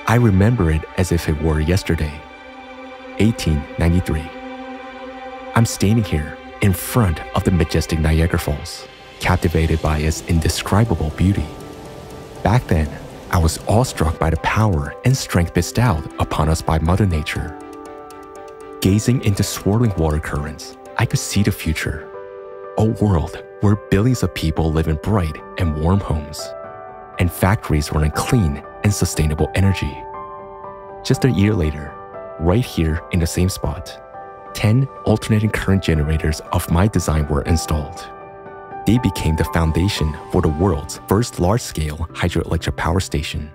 I remember it as if it were yesterday, 1893. I'm standing here in front of the majestic Niagara Falls, captivated by its indescribable beauty. Back then, I was awestruck by the power and strength bestowed upon us by Mother Nature. Gazing into swirling water currents, I could see the future. A world where billions of people live in bright and warm homes, and factories run on clean and sustainable energy. Just a year later, right here in the same spot, 10 alternating current generators of my design were installed. They became the foundation for the world's first large-scale hydroelectric power station.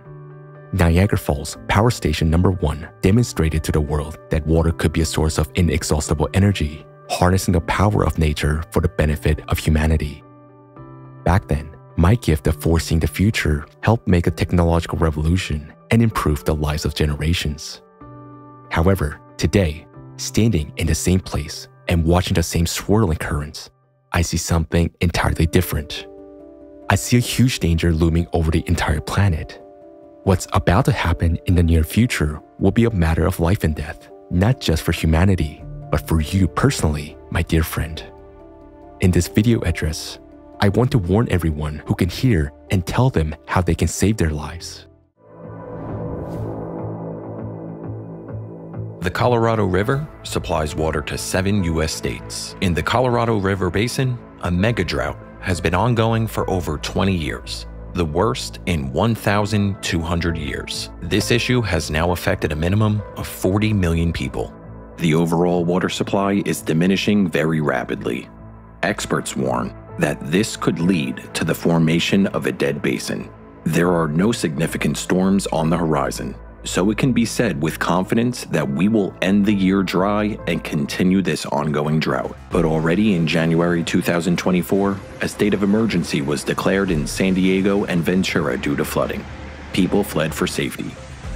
Niagara Falls Power Station No. 1 demonstrated to the world that water could be a source of inexhaustible energy, harnessing the power of nature for the benefit of humanity. Back then, my gift of foreseeing the future helped make a technological revolution and improve the lives of generations. However, today, standing in the same place and watching the same swirling currents, I see something entirely different. I see a huge danger looming over the entire planet. What's about to happen in the near future will be a matter of life and death, not just for humanity, but for you personally, my dear friend. In this video address, I want to warn everyone who can hear and tell them how they can save their lives. The Colorado River supplies water to 7 U.S. states. In the Colorado River Basin, a mega drought has been ongoing for over 20 years, the worst in 1,200 years. This issue has now affected a minimum of 40 million people. The overall water supply is diminishing very rapidly. Experts warn that this could lead to the formation of a dead basin. There are no significant storms on the horizon, so it can be said with confidence that we will end the year dry and continue this ongoing drought. But already in January 2024, a state of emergency was declared in San Diego and Ventura due to flooding. People fled for safety.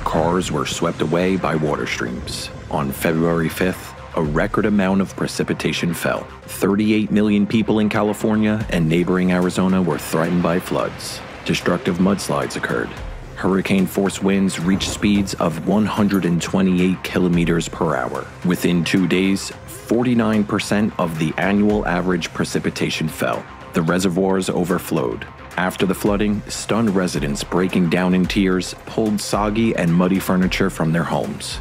Cars were swept away by water streams. On February 5th, a record amount of precipitation fell. 38 million people in California and neighboring Arizona were threatened by floods. Destructive mudslides occurred. Hurricane-force winds reached speeds of 128 kilometers per hour. Within 2 days, 49% of the annual average precipitation fell. The reservoirs overflowed. After the flooding, stunned residents breaking down in tears pulled soggy and muddy furniture from their homes.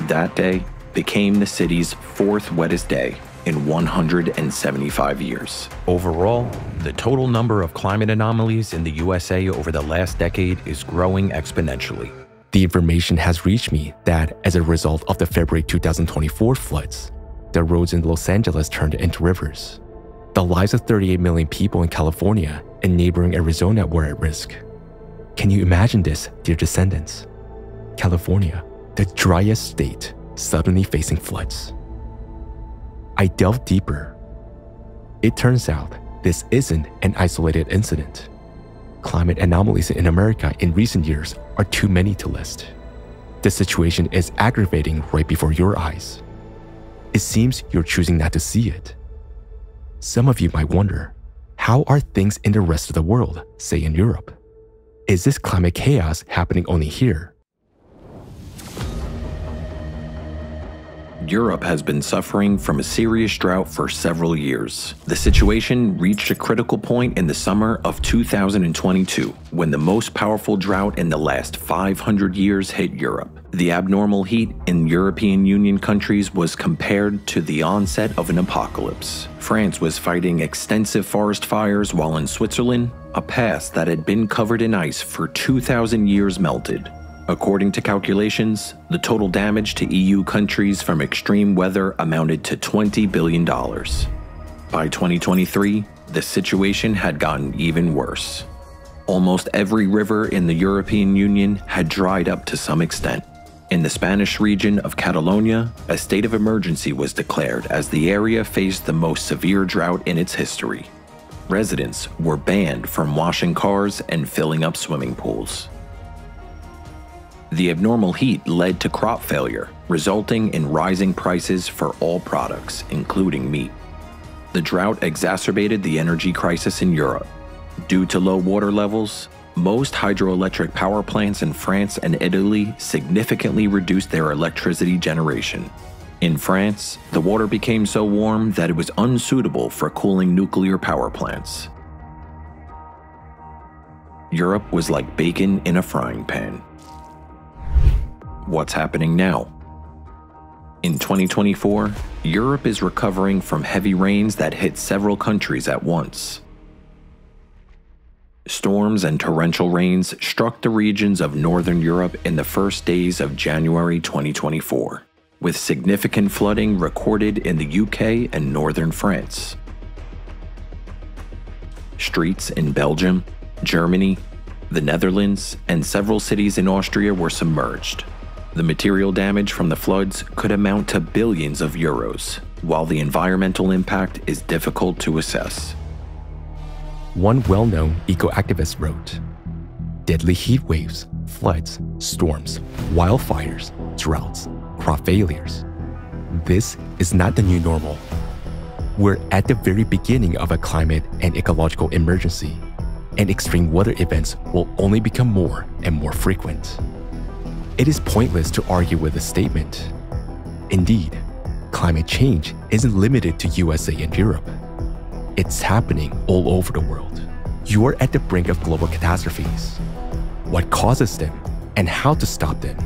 That day became the city's 4th wettest day in 175 years. Overall, the total number of climate anomalies in the USA over the last decade is growing exponentially. The information has reached me that as a result of the February 2024 floods, the roads in Los Angeles turned into rivers. The lives of 38 million people in California and neighboring Arizona were at risk. Can you imagine this, dear descendants? California, the driest state, suddenly facing floods. I delved deeper. It turns out this isn't an isolated incident. Climate anomalies in America in recent years are too many to list. The situation is aggravating right before your eyes. It seems you're choosing not to see it. Some of you might wonder, how are things in the rest of the world, say in Europe? Is this climate chaos happening only here? Europe has been suffering from a serious drought for several years. The situation reached a critical point in the summer of 2022, when the most powerful drought in the last 500 years hit Europe. The abnormal heat in European Union countries was compared to the onset of an apocalypse. France was fighting extensive forest fires, while in Switzerland, a pass that had been covered in ice for 2,000 years melted. According to calculations, the total damage to EU countries from extreme weather amounted to $20 billion. By 2023, the situation had gotten even worse. Almost every river in the European Union had dried up to some extent. In the Spanish region of Catalonia, a state of emergency was declared as the area faced the most severe drought in its history. Residents were banned from washing cars and filling up swimming pools. The abnormal heat led to crop failure, resulting in rising prices for all products, including meat. The drought exacerbated the energy crisis in Europe. Due to low water levels, most hydroelectric power plants in France and Italy significantly reduced their electricity generation. In France, the water became so warm that it was unsuitable for cooling nuclear power plants. Europe was like bacon in a frying pan. What's happening now? In 2024, Europe is recovering from heavy rains that hit several countries at once. Storms and torrential rains struck the regions of northern Europe in the first days of January 2024, with significant flooding recorded in the UK and northern France. Streets in Belgium, Germany, the Netherlands, and several cities in Austria were submerged. The material damage from the floods could amount to billions of euros, while the environmental impact is difficult to assess. One well-known eco-activist wrote, "Deadly heat waves, floods, storms, wildfires, droughts, crop failures. This is not the new normal. We're at the very beginning of a climate and ecological emergency, and extreme weather events will only become more and more frequent." It is pointless to argue with this statement. Indeed, climate change isn't limited to USA and Europe. It's happening all over the world. You are at the brink of global catastrophes. What causes them and how to stop them,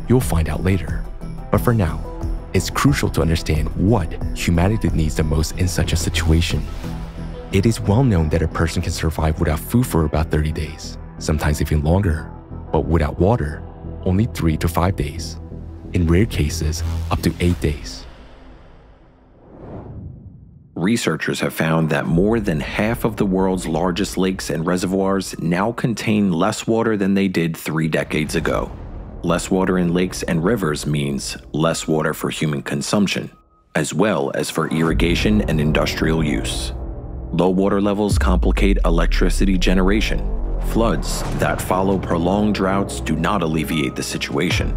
you'll find out later. But for now, it's crucial to understand what humanity needs the most in such a situation. It is well known that a person can survive without food for about 30 days, sometimes even longer, but without water, only 3 to 5 days. In rare cases, up to 8 days. Researchers have found that more than half of the world's largest lakes and reservoirs now contain less water than they did 3 decades ago. Less water in lakes and rivers means less water for human consumption, as well as for irrigation and industrial use. Low water levels complicate electricity generation. Floods that follow prolonged droughts do not alleviate the situation.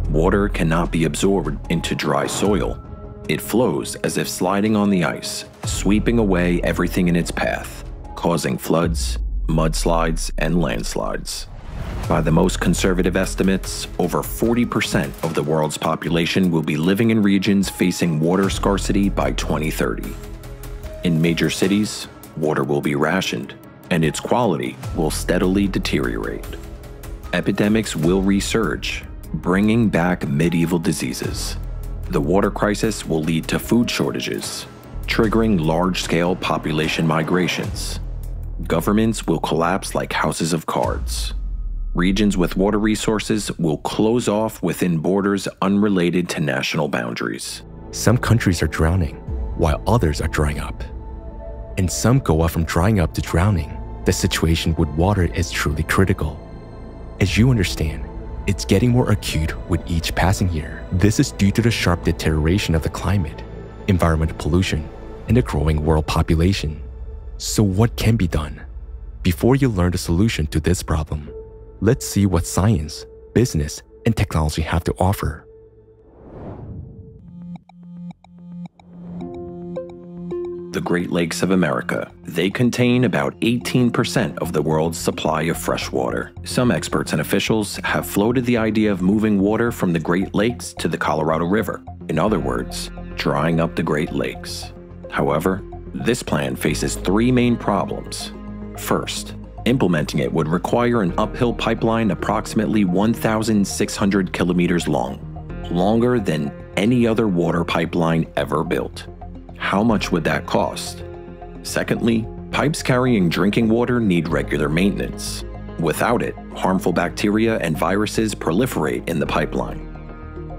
Water cannot be absorbed into dry soil. It flows as if sliding on the ice, sweeping away everything in its path, causing floods, mudslides, and landslides. By the most conservative estimates, over 40% of the world's population will be living in regions facing water scarcity by 2030. In major cities, water will be rationed, and its quality will steadily deteriorate. Epidemics will resurge, bringing back medieval diseases. The water crisis will lead to food shortages, triggering large-scale population migrations. Governments will collapse like houses of cards. Regions with water resources will close off within borders unrelated to national boundaries. Some countries are drowning, while others are drying up. And some go up from drying up to drowning. The situation with water is truly critical. As you understand, it's getting more acute with each passing year. This is due to the sharp deterioration of the climate, environmental pollution, and the growing world population. So what can be done? Before you learn the solution to this problem, let's see what science, business, and technology have to offer. The Great Lakes of America. They contain about 18% of the world's supply of fresh water. Some experts and officials have floated the idea of moving water from the Great Lakes to the Colorado River. In other words, drying up the Great Lakes. However, this plan faces 3 main problems. First, implementing it would require an uphill pipeline approximately 1,600 kilometers long, longer than any other water pipeline ever built. How much would that cost? Secondly, pipes carrying drinking water need regular maintenance. Without it, harmful bacteria and viruses proliferate in the pipeline.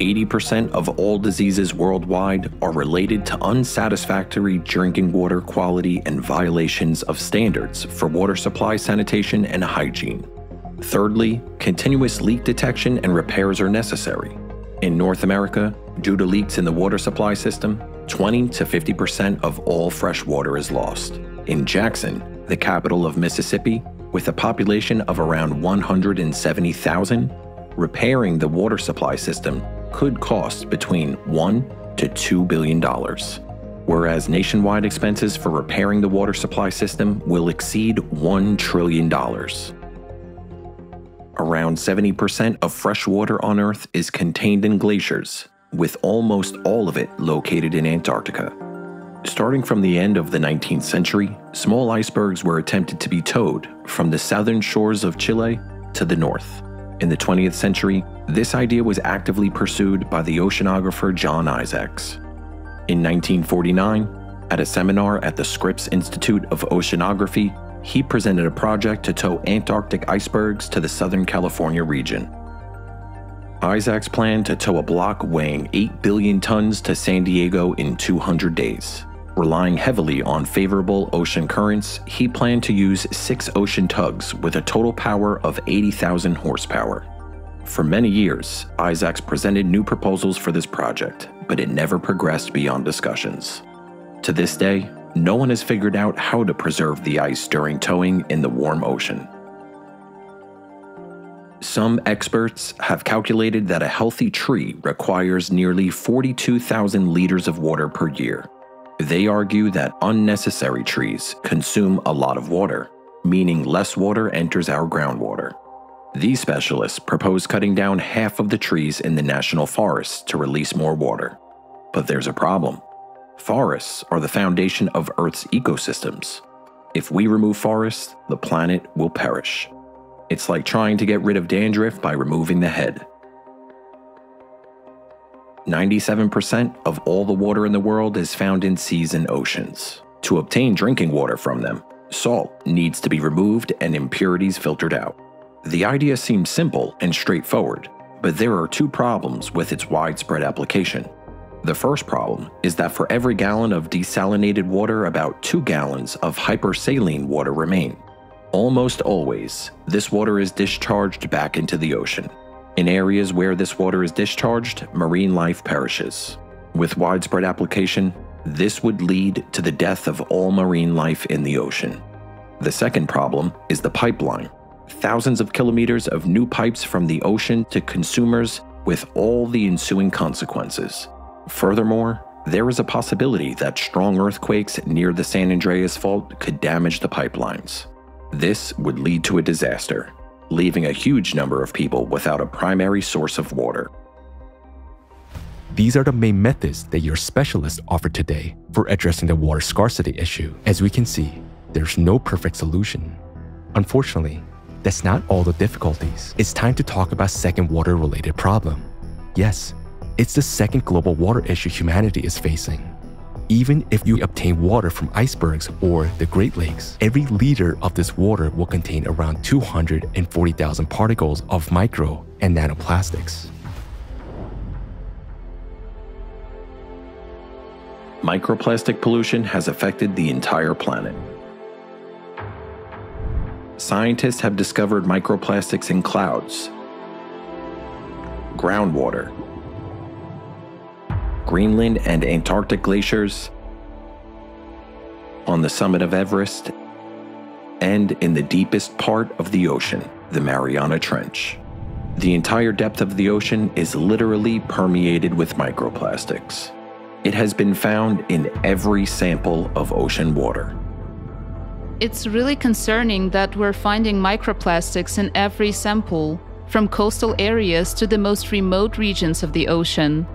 80% of all diseases worldwide are related to unsatisfactory drinking water quality and violations of standards for water supply, sanitation, and hygiene. Thirdly, continuous leak detection and repairs are necessary. In North America, due to leaks in the water supply system, 20 to 50% of all fresh water is lost. In Jackson, the capital of Mississippi, with a population of around 170,000, repairing the water supply system could cost between $1 to $2 billion, whereas nationwide expenses for repairing the water supply system will exceed $1 trillion. Around 70% of fresh water on Earth is contained in glaciers, with almost all of it located in Antarctica. Starting from the end of the 19th century, small icebergs were attempted to be towed from the southern shores of Chile to the north. In the 20th century, this idea was actively pursued by the oceanographer John Isaacs. In 1949, at a seminar at the Scripps Institute of Oceanography, he presented a project to tow Antarctic icebergs to the Southern California region. Isaacs planned to tow a block weighing 8 billion tons to San Diego in 200 days. Relying heavily on favorable ocean currents, he planned to use 6 ocean tugs with a total power of 80,000 horsepower. For many years, Isaacs presented new proposals for this project, but it never progressed beyond discussions. To this day, no one has figured out how to preserve the ice during towing in the warm ocean. Some experts have calculated that a healthy tree requires nearly 42,000 liters of water per year. They argue that unnecessary trees consume a lot of water, meaning less water enters our groundwater. These specialists propose cutting down half of the trees in the national forests to release more water. But there's a problem. Forests are the foundation of Earth's ecosystems. If we remove forests, the planet will perish. It's like trying to get rid of dandruff by removing the head. 97% of all the water in the world is found in seas and oceans. To obtain drinking water from them, salt needs to be removed and impurities filtered out. The idea seems simple and straightforward, but there are 2 problems with its widespread application. The first problem is that for every gallon of desalinated water, about 2 gallons of hypersaline water remain. Almost always, this water is discharged back into the ocean. In areas where this water is discharged, marine life perishes. With widespread application, this would lead to the death of all marine life in the ocean. The second problem is the pipeline. Thousands of kilometers of new pipes from the ocean to consumers with all the ensuing consequences. Furthermore, there is a possibility that strong earthquakes near the San Andreas Fault could damage the pipelines. This would lead to a disaster, leaving a huge number of people without a primary source of water. These are the main methods that your specialists offer today for addressing the water scarcity issue. As we can see, there's no perfect solution. Unfortunately, that's not all the difficulties. It's time to talk about second water-related problem. Yes, it's the second global water issue humanity is facing. Even if you obtain water from icebergs or the Great Lakes, every liter of this water will contain around 240,000 particles of micro and nanoplastics. Microplastic pollution has affected the entire planet. Scientists have discovered microplastics in clouds, groundwater, Greenland and Antarctic glaciers, on the summit of Everest, and in the deepest part of the ocean, the Mariana Trench. The entire depth of the ocean is literally permeated with microplastics. It has been found in every sample of ocean water. It's really concerning that we're finding microplastics in every sample, from coastal areas to the most remote regions of the ocean.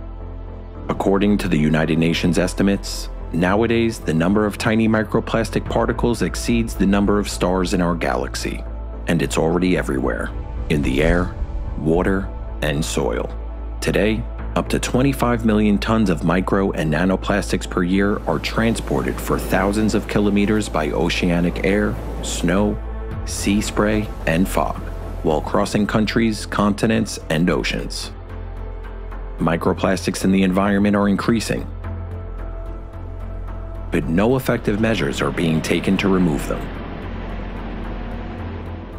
According to the United Nations estimates, nowadays the number of tiny microplastic particles exceeds the number of stars in our galaxy, and it's already everywhere, in the air, water, and soil. Today, up to 25 million tons of micro and nanoplastics per year are transported for thousands of kilometers by oceanic air, snow, sea spray, and fog, while crossing countries, continents, and oceans. Microplastics in the environment are increasing, but no effective measures are being taken to remove them.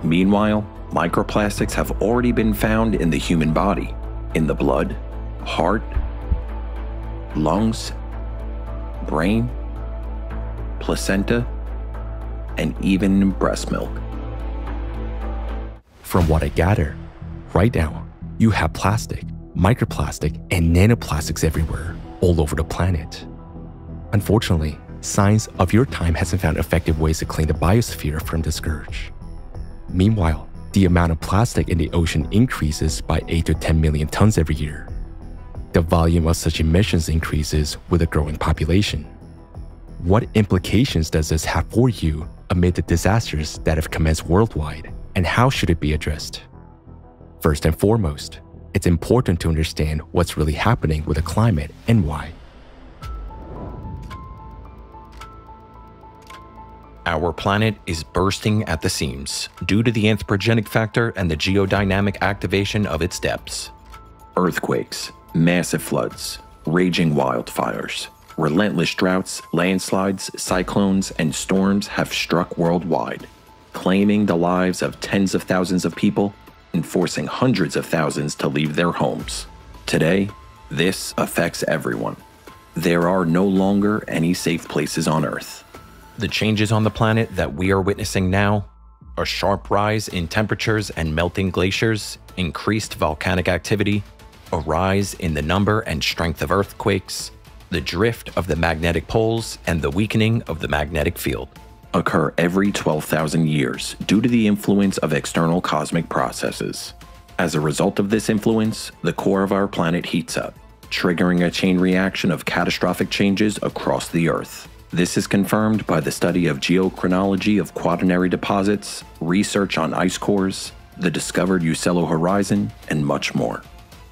Meanwhile, microplastics have already been found in the human body, in the blood, heart, lungs, brain, placenta, and even in breast milk. From what I gather, right now, you have plastic, microplastic, and nanoplastics everywhere, all over the planet. Unfortunately, science of your time hasn't found effective ways to clean the biosphere from this scourge. Meanwhile, The amount of plastic in the ocean increases by 8 to 10 million tons every year. The volume of such emissions increases with a growing population. What implications does this have for you amid the disasters that have commenced worldwide, and how should it be addressed? First and foremost, it's important to understand what's really happening with the climate and why. Our planet is bursting at the seams due to the anthropogenic factor and the geodynamic activation of its depths. Earthquakes, massive floods, raging wildfires, relentless droughts, landslides, cyclones, and storms have struck worldwide, claiming the lives of tens of thousands of people and forcing hundreds of thousands to leave their homes. Today, this affects everyone. There are no longer any safe places on Earth. The changes on the planet that we are witnessing now, a sharp rise in temperatures and melting glaciers, increased volcanic activity, a rise in the number and strength of earthquakes, the drift of the magnetic poles, and the weakening of the magnetic field, occur every 12,000 years due to the influence of external cosmic processes. As a result of this influence, the core of our planet heats up, triggering a chain reaction of catastrophic changes across the Earth. This is confirmed by the study of geochronology of quaternary deposits, research on ice cores, the discovered Uccello horizon, and much more.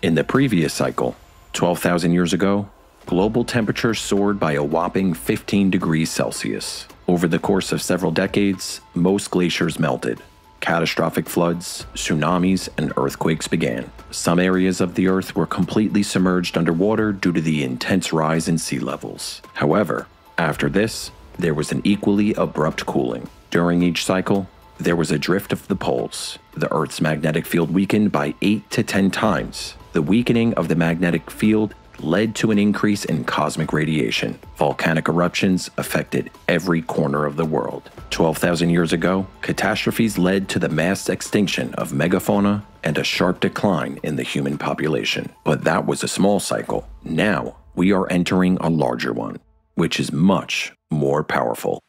In the previous cycle, 12,000 years ago, global temperatures soared by a whopping 15 degrees Celsius. Over the course of several decades, most glaciers melted. Catastrophic floods, tsunamis, and earthquakes began. Some areas of the Earth were completely submerged underwater due to the intense rise in sea levels. However, after this, there was an equally abrupt cooling. During each cycle, there was a drift of the poles. The Earth's magnetic field weakened by 8 to 10 times. The weakening of the magnetic field led to an increase in cosmic radiation. Volcanic eruptions affected every corner of the world. 12,000 years ago, catastrophes led to the mass extinction of megafauna and a sharp decline in the human population. But that was a small cycle. Now, we are entering a larger one, which is much more powerful.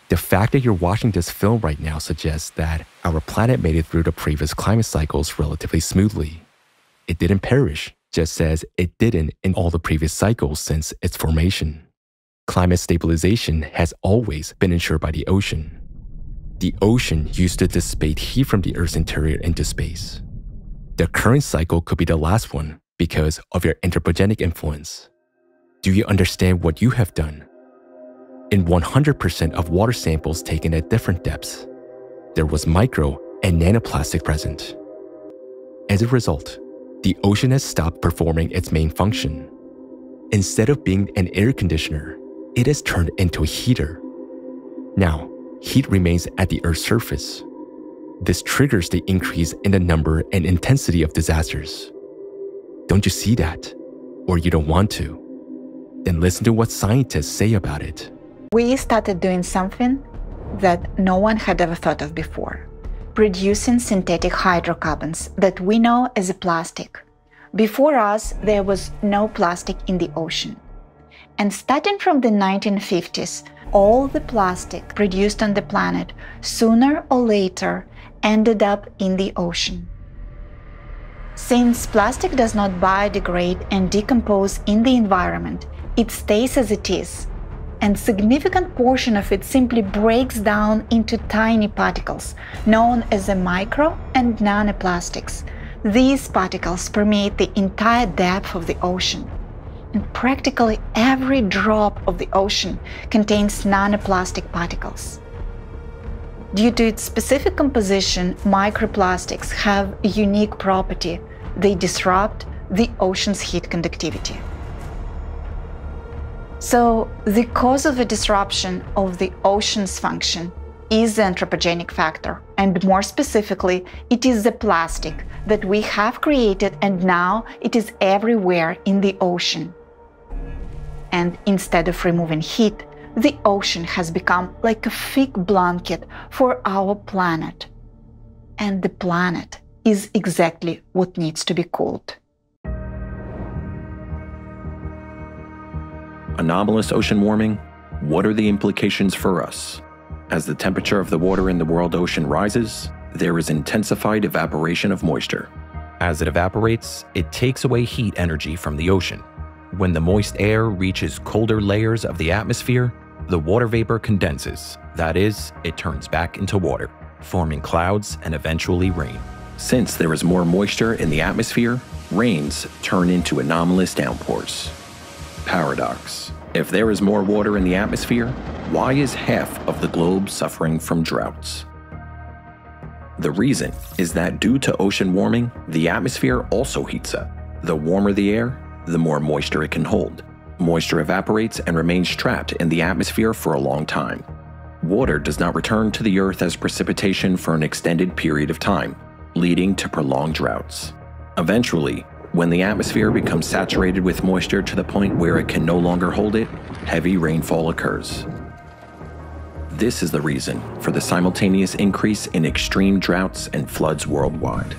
The fact that you're watching this film right now suggests that our planet made it through the previous climate cycles relatively smoothly. It didn't perish, just as it didn't in all the previous cycles since its formation. Climate stabilization has always been ensured by the ocean. The ocean used to dissipate heat from the Earth's interior into space. The current cycle could be the last one because of your anthropogenic influence. Do you understand what you have done? In 100% of water samples taken at different depths, there was micro and nanoplastic present. As a result, the ocean has stopped performing its main function. Instead of being an air conditioner, it has turned into a heater. Now, heat remains at the Earth's surface. This triggers the increase in the number and intensity of disasters. Don't you see that? Or you don't want to? Then listen to what scientists say about it. We started doing something that no one had ever thought of before. Producing synthetic hydrocarbons that we know as a plastic. Before us, there was no plastic in the ocean. And starting from the 1950s, all the plastic produced on the planet sooner or later ended up in the ocean. Since plastic does not biodegrade and decompose in the environment, it stays as it is, and significant portion of it simply breaks down into tiny particles, known as the micro and nanoplastics. These particles permeate the entire depth of the ocean, and practically every drop of the ocean contains nanoplastic particles. Due to its specific composition, microplastics have a unique property. They disrupt the ocean's heat conductivity. So, the cause of the disruption of the ocean's function is the anthropogenic factor, and more specifically, it is the plastic that we have created, and now it is everywhere in the ocean. And instead of removing heat, the ocean has become like a thick blanket for our planet. And the planet is exactly what needs to be cooled. Anomalous ocean warming? What are the implications for us? As the temperature of the water in the world ocean rises, there is intensified evaporation of moisture. As it evaporates, it takes away heat energy from the ocean. When the moist air reaches colder layers of the atmosphere, the water vapor condenses. That is, it turns back into water, forming clouds and eventually rain. Since there is more moisture in the atmosphere, rains turn into anomalous downpours. Paradox. If there is more water in the atmosphere, why is half of the globe suffering from droughts? The reason is that due to ocean warming, the atmosphere also heats up. The warmer the air, the more moisture it can hold. Moisture evaporates and remains trapped in the atmosphere for a long time. Water does not return to the Earth as precipitation for an extended period of time, leading to prolonged droughts. Eventually, when the atmosphere becomes saturated with moisture to the point where it can no longer hold it, heavy rainfall occurs. This is the reason for the simultaneous increase in extreme droughts and floods worldwide.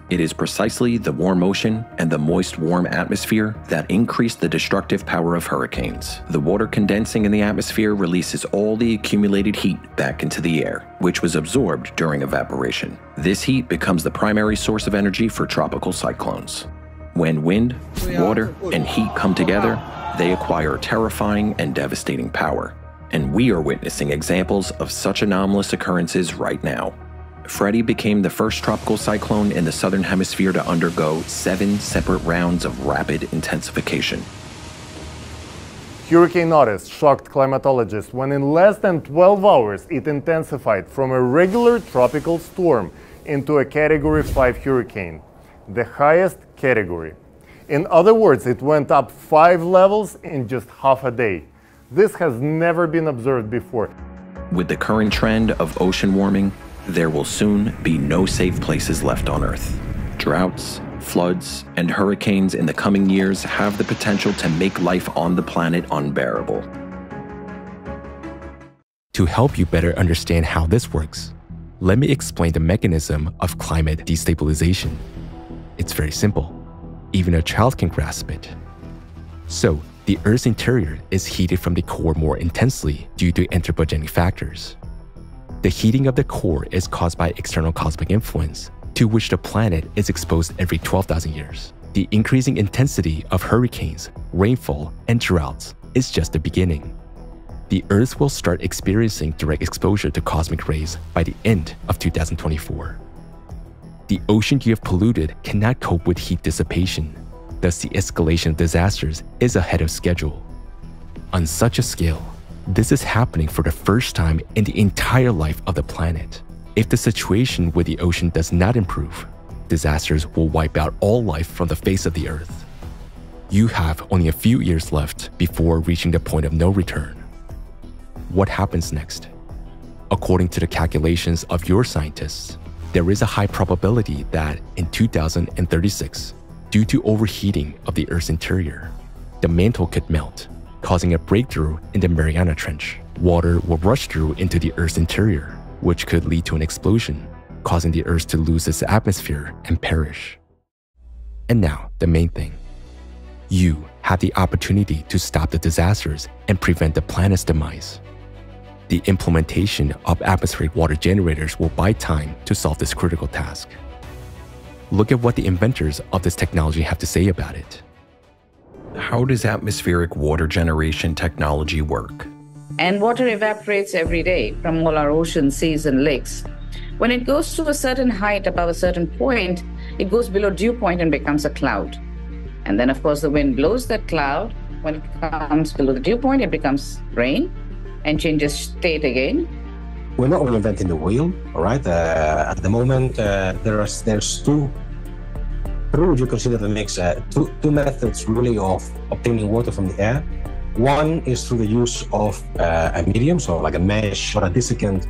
It is precisely the warm ocean and the moist, warm atmosphere that increase the destructive power of hurricanes. The water condensing in the atmosphere releases all the accumulated heat back into the air, which was absorbed during evaporation. This heat becomes the primary source of energy for tropical cyclones. When wind, water, and heat come together, they acquire terrifying and devastating power. And we are witnessing examples of such anomalous occurrences right now. Freddie became the first tropical cyclone in the southern hemisphere to undergo 7 separate rounds of rapid intensification. Hurricane Otis shocked climatologists when in less than 12 hours it intensified from a regular tropical storm into a Category 5 hurricane, the highest category. In other words, it went up 5 levels in just half a day. This has never been observed before. With the current trend of ocean warming, there will soon be no safe places left on Earth. Droughts, floods, and hurricanes in the coming years have the potential to make life on the planet unbearable. To help you better understand how this works, let me explain the mechanism of climate destabilization. It's very simple. Even a child can grasp it. So, the Earth's interior is heated from the core more intensely due to anthropogenic factors. The heating of the core is caused by external cosmic influence, to which the planet is exposed every 12,000 years. The increasing intensity of hurricanes, rainfall, and droughts is just the beginning. The Earth will start experiencing direct exposure to cosmic rays by the end of 2024. The ocean you have polluted cannot cope with heat dissipation, thus the escalation of disasters is ahead of schedule. On such a scale, this is happening for the first time in the entire life of the planet. If the situation with the ocean does not improve, disasters will wipe out all life from the face of the Earth. You have only a few years left before reaching the point of no return. What happens next? According to the calculations of your scientists, there is a high probability that in 2036, due to overheating of the Earth's interior, the mantle could melt, causing a breakthrough in the Mariana Trench. Water will rush through into the Earth's interior, which could lead to an explosion, causing the Earth to lose its atmosphere and perish. And now, the main thing. You have the opportunity to stop the disasters and prevent the planet's demise. The implementation of atmospheric water generators will buy time to solve this critical task. Look at what the inventors of this technology have to say about it. How does atmospheric water generation technology work? And water evaporates every day from all our oceans, seas, and lakes. When it goes to a certain height above a certain point, it goes below dew point and becomes a cloud. And then, of course, the wind blows that cloud. When it comes below the dew point, it becomes rain and changes state again. We're not reinventing the wheel, all right? At the moment, there's two, would you consider the mix, two methods really of obtaining water from the air. One is through the use of a medium, so like a mesh or a desiccant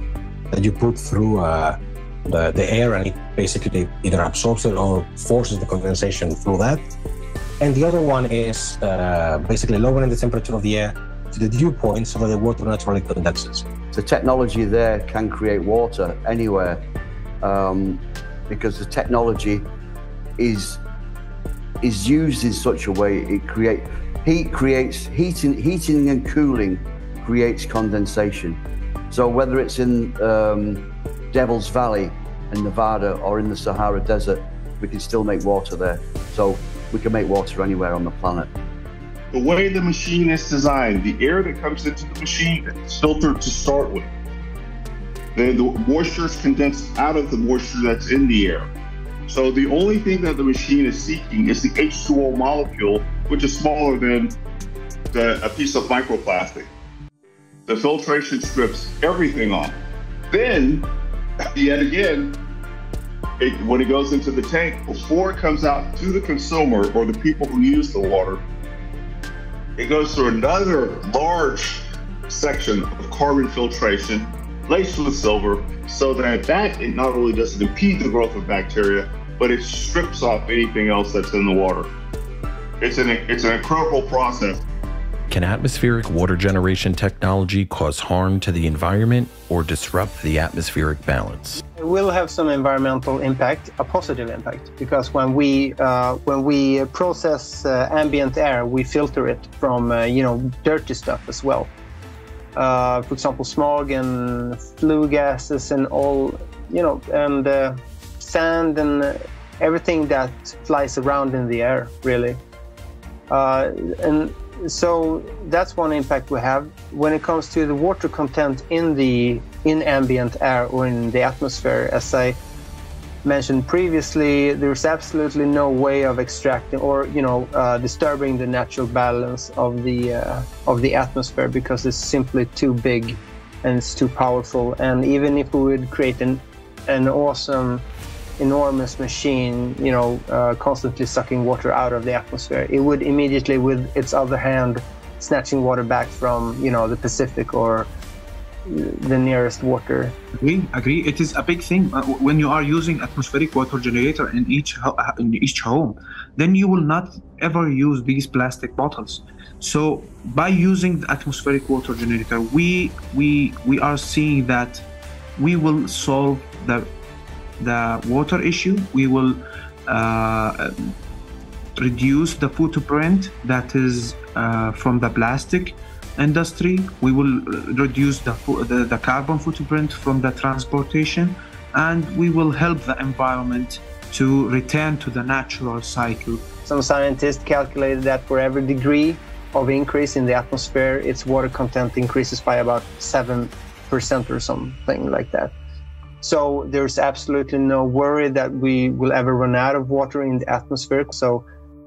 that you put through the air, and it basically either absorbs it or forces the condensation through that. And the other one is basically lowering the temperature of the air to the dew point so that the water naturally condenses. The technology there can create water anywhere because the technology is used in such a way heating and cooling creates condensation. So whether it's in Devil's Valley in Nevada or in the Sahara Desert, we can still make water there. So we can make water anywhere on the planet. The way the machine is designed, the air that comes into the machine is filtered to start with. Then the moisture is condensed out of the moisture that's in the air. So the only thing that the machine is seeking is the H2O molecule, which is smaller than a piece of microplastic. The filtration strips everything off. Then, yet again, when it goes into the tank, before it comes out to the consumer or the people who use the water, it goes through another large section of carbon filtration laced with silver, so that it not only doesn't impede the growth of bacteria, but it strips off anything else that's in the water. It's an incredible process. Can atmospheric water generation technology cause harm to the environment or disrupt the atmospheric balance? It will have some environmental impact, a positive impact, because when we process ambient air, we filter it from dirty stuff as well. For example, smog and flue gases and all, and sand and everything that flies around in the air, really. And so that's one impact we have. When it comes to the water content in ambient air or in the atmosphere, as I mentioned previously, there's absolutely no way of extracting or disturbing the natural balance of the atmosphere, because it's simply too big and it's too powerful. And even if we would create an awesome, enormous machine, constantly sucking water out of the atmosphere, it would immediately, with its other hand, snatching water back from, the Pacific or the nearest water. Agree. It is a big thing when you are using atmospheric water generator in each home. Then you will not ever use these plastic bottles. So by using the atmospheric water generator, we are seeing that we will solve the water issue. We will reduce the footprint that is from the plastic industry. We will reduce the carbon footprint from the transportation, and we will help the environment to return to the natural cycle. Some scientists calculated that for every degree of increase in the atmosphere, its water content increases by about 7% or something like that. So there's absolutely no worry that we will ever run out of water in the atmosphere. So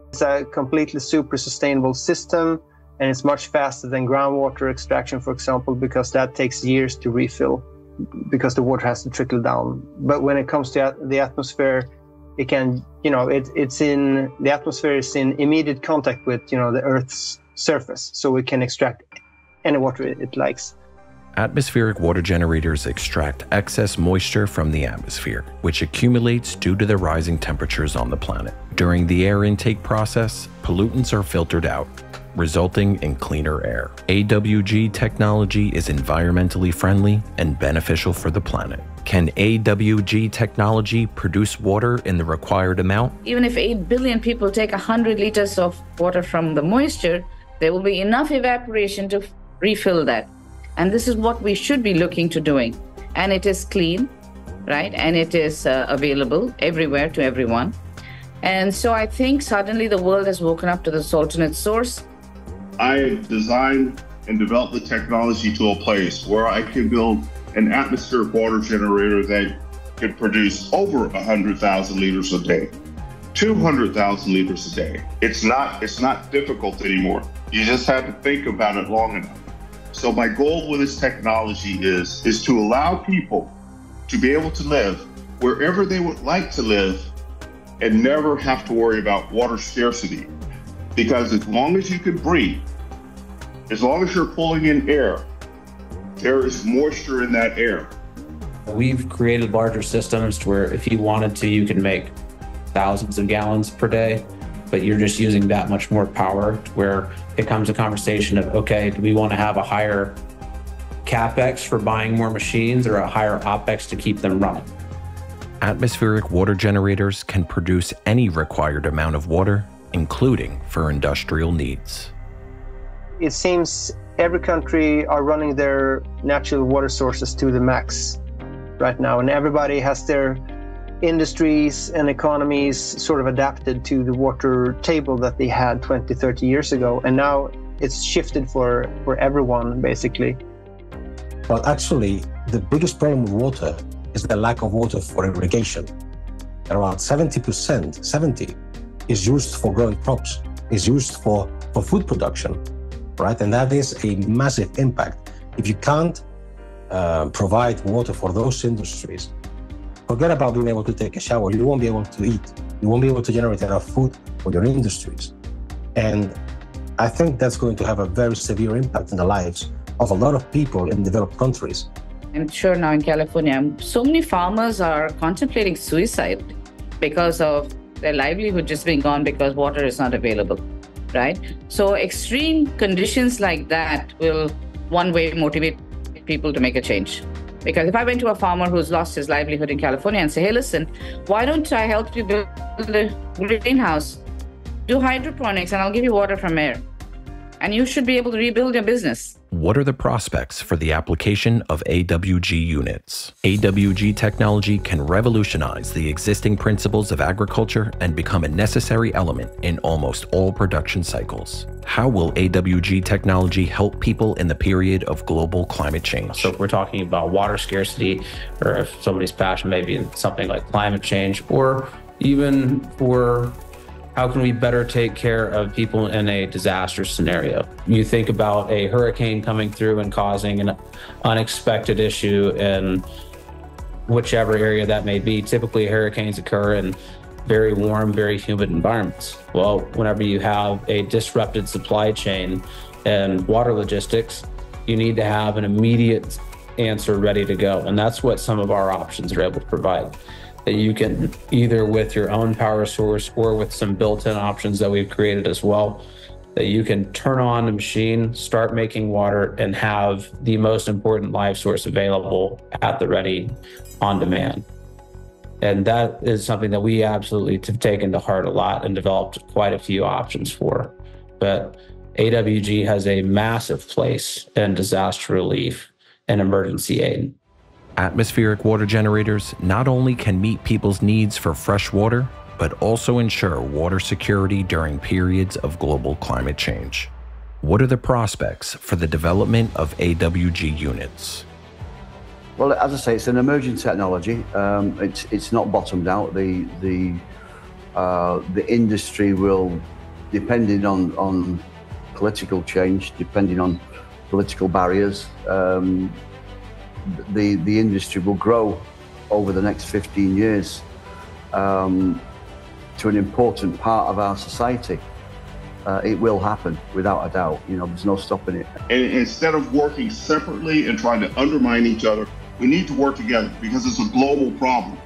it's a completely super sustainable system, and it's much faster than groundwater extraction, for example, because that takes years to refill because the water has to trickle down. But when it comes to the atmosphere, it can, the atmosphere is in immediate contact with, the Earth's surface, so it can extract any water it likes. Atmospheric water generators extract excess moisture from the atmosphere, which accumulates due to the rising temperatures on the planet. During the air intake process, pollutants are filtered out, resulting in cleaner air. AWG technology is environmentally friendly and beneficial for the planet. Can AWG technology produce water in the required amount? Even if 8 billion people take 100 liters of water from the moisture, there will be enough evaporation to refill that. And this is what we should be looking to doing. And it is clean, right? And it is available everywhere to everyone. And so I think suddenly the world has woken up to this alternate source. I designed and developed the technology to a place where I can build an atmospheric water generator that could produce over 100,000 liters a day, 200,000 liters a day. It's not difficult anymore. You just have to think about it long enough. So my goal with this technology is to allow people to be able to live wherever they would like to live and never have to worry about water scarcity. Because as long as you can breathe, as long as you're pulling in air, there is moisture in that air. We've created larger systems to where if you wanted to, you can make thousands of gallons per day, but you're just using that much more power, to where it comes a conversation of, okay, do we want to have a higher CapEx for buying more machines or a higher OpEx to keep them running? Atmospheric water generators can produce any required amount of water, including for industrial needs. It seems every country are running their natural water sources to the max. right now, and everybody has their industries and economies sort of adapted to the water table that they had 20, 30 years ago. And now it's shifted for everyone, basically. Well, actually, the biggest problem with water is the lack of water for irrigation. Around 70% is used for growing crops, is used for food production, right? And that is a massive impact. If you can't provide water for those industries, forget about being able to take a shower. You won't be able to eat. You won't be able to generate enough food for your industries. And I think that's going to have a very severe impact in the lives of a lot of people in developed countries. I'm sure now in California, so many farmers are contemplating suicide because of their livelihood just being gone because water is not available, right? So extreme conditions like that will one way motivate people to make a change. Because if I went to a farmer who's lost his livelihood in California and say, hey, listen, why don't I help you build a greenhouse, do hydroponics, and I'll give you water from air. And you should be able to rebuild your business. What are the prospects for the application of AWG units? AWG technology can revolutionize the existing principles of agriculture and become a necessary element in almost all production cycles. How will AWG technology help people in the period of global climate change? So if we're talking about water scarcity, or if somebody's passion may be in something like climate change, or even for how can we better take care of people in a disaster scenario? You think about a hurricane coming through and causing an unexpected issue in whichever area that may be. Typically, hurricanes occur in very warm, very humid environments. Well, whenever you have a disrupted supply chain and water logistics, you need to have an immediate answer ready to go. And that's what some of our options are able to provide. That you can either with your own power source or with some built-in options that we've created as well, that you can turn on the machine, start making water, and have the most important life source available at the ready on demand. And that is something that we absolutely have taken to heart a lot and developed quite a few options for. But AWG has a massive place in disaster relief and emergency aid. Atmospheric water generators not only can meet people's needs for fresh water, but also ensure water security during periods of global climate change. What are the prospects for the development of AWG units? Well, as I say, it's an emerging technology. It's not bottomed out. The industry will, depending on political change, depending on political barriers, the industry will grow over the next 15 years to an important part of our society. It will happen, without a doubt. You know, there's no stopping it. And instead of working separately and trying to undermine each other, we need to work together because it's a global problem.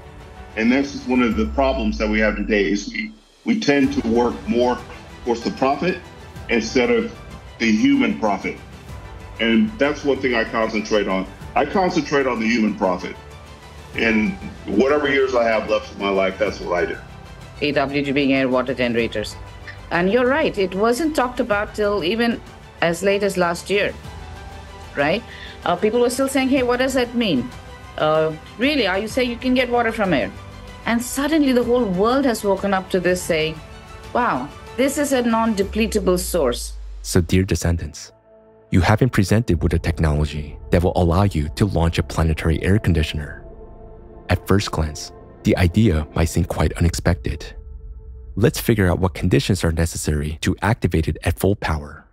And that's just one of the problems that we have today is we tend to work more towards the profit instead of the human profit. And that's one thing I concentrate on. I concentrate on the human profit. In whatever years I have left of my life, that's what I do. AWG being air water generators. And you're right, it wasn't talked about till even as late as last year, right? People were still saying, hey, what does that mean? Really, are you saying you can get water from air? And suddenly the whole world has woken up to this saying, wow, this is a non-depletable source. So dear descendants, you have been presented with a technology that will allow you to launch a planetary air conditioner. At first glance, the idea might seem quite unexpected. Let's figure out what conditions are necessary to activate it at full power.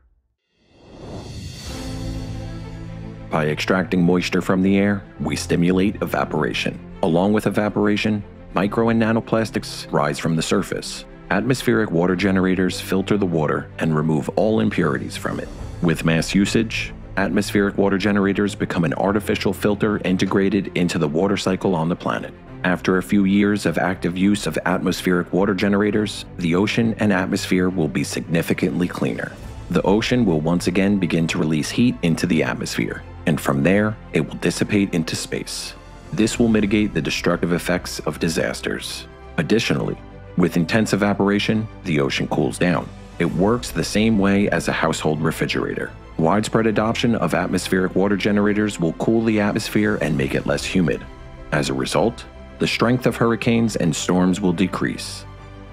By extracting moisture from the air, we stimulate evaporation. Along with evaporation, micro and nanoplastics rise from the surface. Atmospheric water generators filter the water and remove all impurities from it. With mass usage, atmospheric water generators become an artificial filter integrated into the water cycle on the planet. After a few years of active use of atmospheric water generators, the ocean and atmosphere will be significantly cleaner. The ocean will once again begin to release heat into the atmosphere, and from there, it will dissipate into space. This will mitigate the destructive effects of disasters. Additionally, with intense evaporation, the ocean cools down. It works the same way as a household refrigerator. Widespread adoption of atmospheric water generators will cool the atmosphere and make it less humid. As a result, the strength of hurricanes and storms will decrease,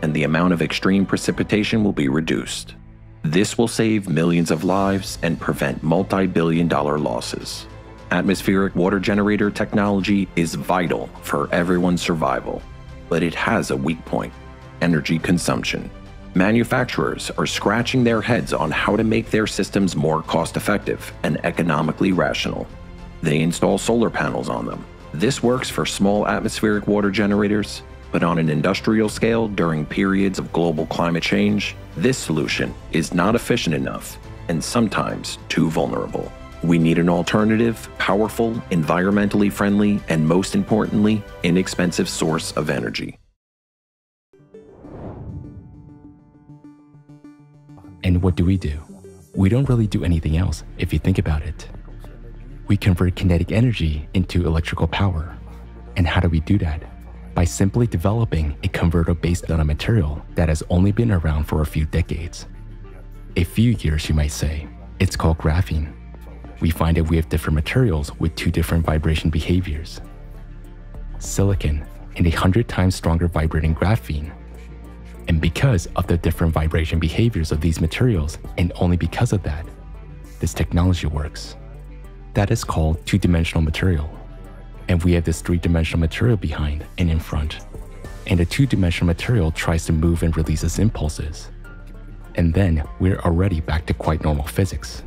and the amount of extreme precipitation will be reduced. This will save millions of lives and prevent multi-billion-dollar losses. Atmospheric water generator technology is vital for everyone's survival, but it has a weak point: energy consumption. Manufacturers are scratching their heads on how to make their systems more cost-effective and economically rational. They install solar panels on them. This works for small atmospheric water generators, but on an industrial scale during periods of global climate change, this solution is not efficient enough and sometimes too vulnerable. We need an alternative, powerful, environmentally friendly, and most importantly, inexpensive source of energy. And what do? We don't really do anything else if you think about it. We convert kinetic energy into electrical power. And how do we do that? By simply developing a converter based on a material that has only been around for a few decades. A few years, you might say. It's called graphene. We find that we have different materials with two different vibration behaviors. Silicon and 100 times stronger vibrating graphene. And because of the different vibration behaviors of these materials, and only because of that, this technology works. That is called two-dimensional material. And we have this three-dimensional material behind and in front. And the two-dimensional material tries to move and releases impulses. And then we're already back to quite normal physics.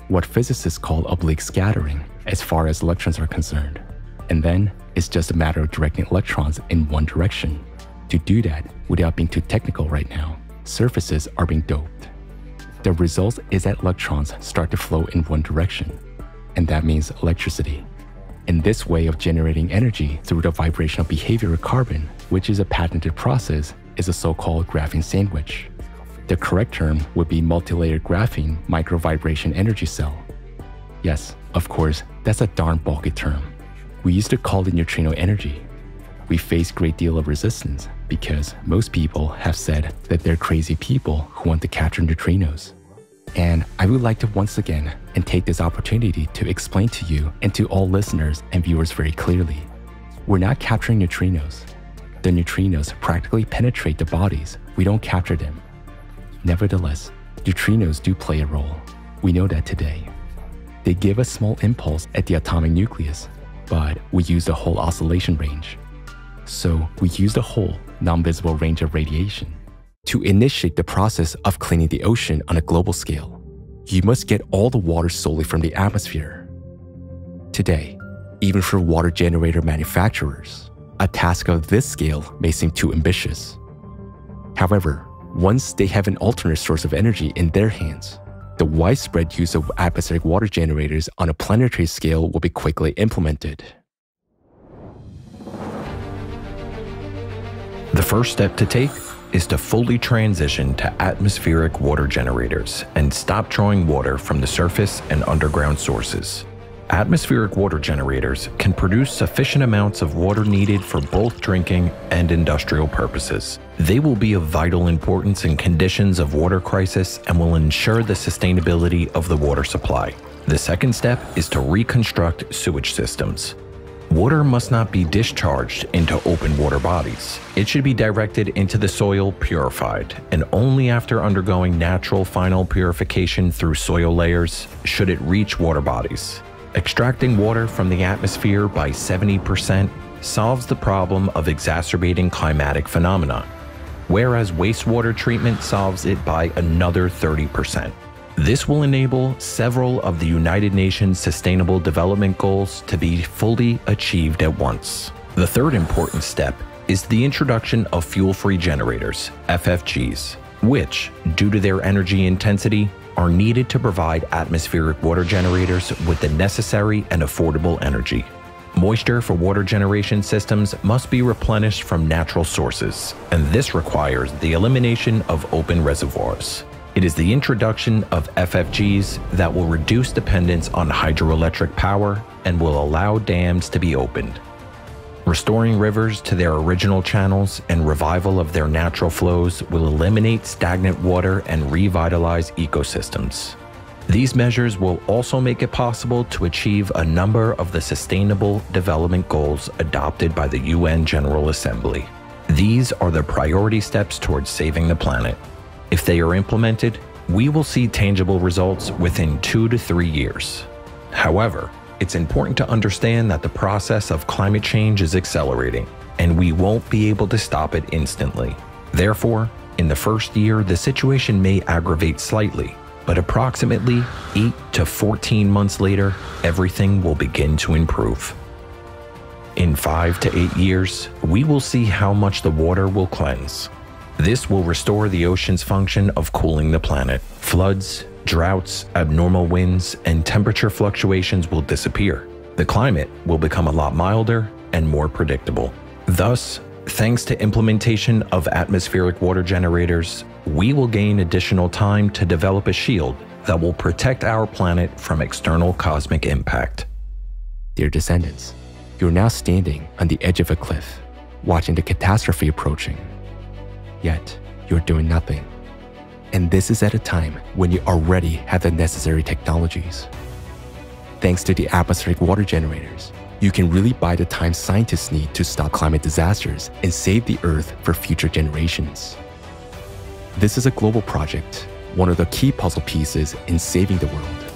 What physicists call oblique scattering as far as electrons are concerned. And then it's just a matter of directing electrons in one direction. To do that, without being too technical right now, surfaces are being doped. The result is that electrons start to flow in one direction. And that means electricity. And this way of generating energy through the vibrational behavior of carbon, which is a patented process, is a so-called graphene sandwich. The correct term would be multi-layered graphene microvibration energy cell. Yes, of course, that's a darn bulky term. We used to call it neutrino energy. We face a great deal of resistance because most people have said that they're crazy people who want to capture neutrinos. And I would like to once again and take this opportunity to explain to you and to all listeners and viewers very clearly. We're not capturing neutrinos. The neutrinos practically penetrate the bodies. We don't capture them. Nevertheless, neutrinos do play a role. We know that today. They give a small impulse at the atomic nucleus, but we use the whole oscillation range. So we use the whole non-visible range of radiation. To initiate the process of cleaning the ocean on a global scale, you must get all the water solely from the atmosphere. Today, even for water generator manufacturers, a task of this scale may seem too ambitious. However, once they have an alternate source of energy in their hands, the widespread use of atmospheric water generators on a planetary scale will be quickly implemented. The first step to take is to fully transition to atmospheric water generators and stop drawing water from the surface and underground sources. Atmospheric water generators can produce sufficient amounts of water needed for both drinking and industrial purposes. They will be of vital importance in conditions of water crisis and will ensure the sustainability of the water supply. The second step is to reconstruct sewage systems. Water must not be discharged into open water bodies. It should be directed into the soil purified, and only after undergoing natural final purification through soil layers should it reach water bodies. Extracting water from the atmosphere by 70% solves the problem of exacerbating climatic phenomena, whereas wastewater treatment solves it by another 30%. This will enable several of the United Nations Sustainable Development Goals to be fully achieved at once. The third important step is the introduction of fuel-free generators, FFGs, which, due to their energy intensity, are needed to provide atmospheric water generators with the necessary and affordable energy. Moisture for water generation systems must be replenished from natural sources, and this requires the elimination of open reservoirs. It is the introduction of FFGs that will reduce dependence on hydroelectric power and will allow dams to be opened. Restoring rivers to their original channels and revival of their natural flows will eliminate stagnant water and revitalize ecosystems. These measures will also make it possible to achieve a number of the Sustainable Development Goals adopted by the UN General Assembly. These are the priority steps towards saving the planet. If they are implemented, we will see tangible results within 2 to 3 years. However, it's important to understand that the process of climate change is accelerating, and we won't be able to stop it instantly. Therefore, in the first year, the situation may aggravate slightly, but approximately 8 to 14 months later, everything will begin to improve. In 5 to 8 years, we will see how much the water will cleanse. This will restore the ocean's function of cooling the planet. Floods, droughts, abnormal winds, and temperature fluctuations will disappear. The climate will become a lot milder and more predictable. Thus, thanks to implementation of atmospheric water generators, we will gain additional time to develop a shield that will protect our planet from external cosmic impact. Dear descendants, you're now standing on the edge of a cliff, watching the catastrophe approaching. Yet, you're doing nothing. And this is at a time when you already have the necessary technologies. Thanks to the atmospheric water generators, you can really buy the time scientists need to stop climate disasters and save the Earth for future generations. This is a global project, one of the key puzzle pieces in saving the world.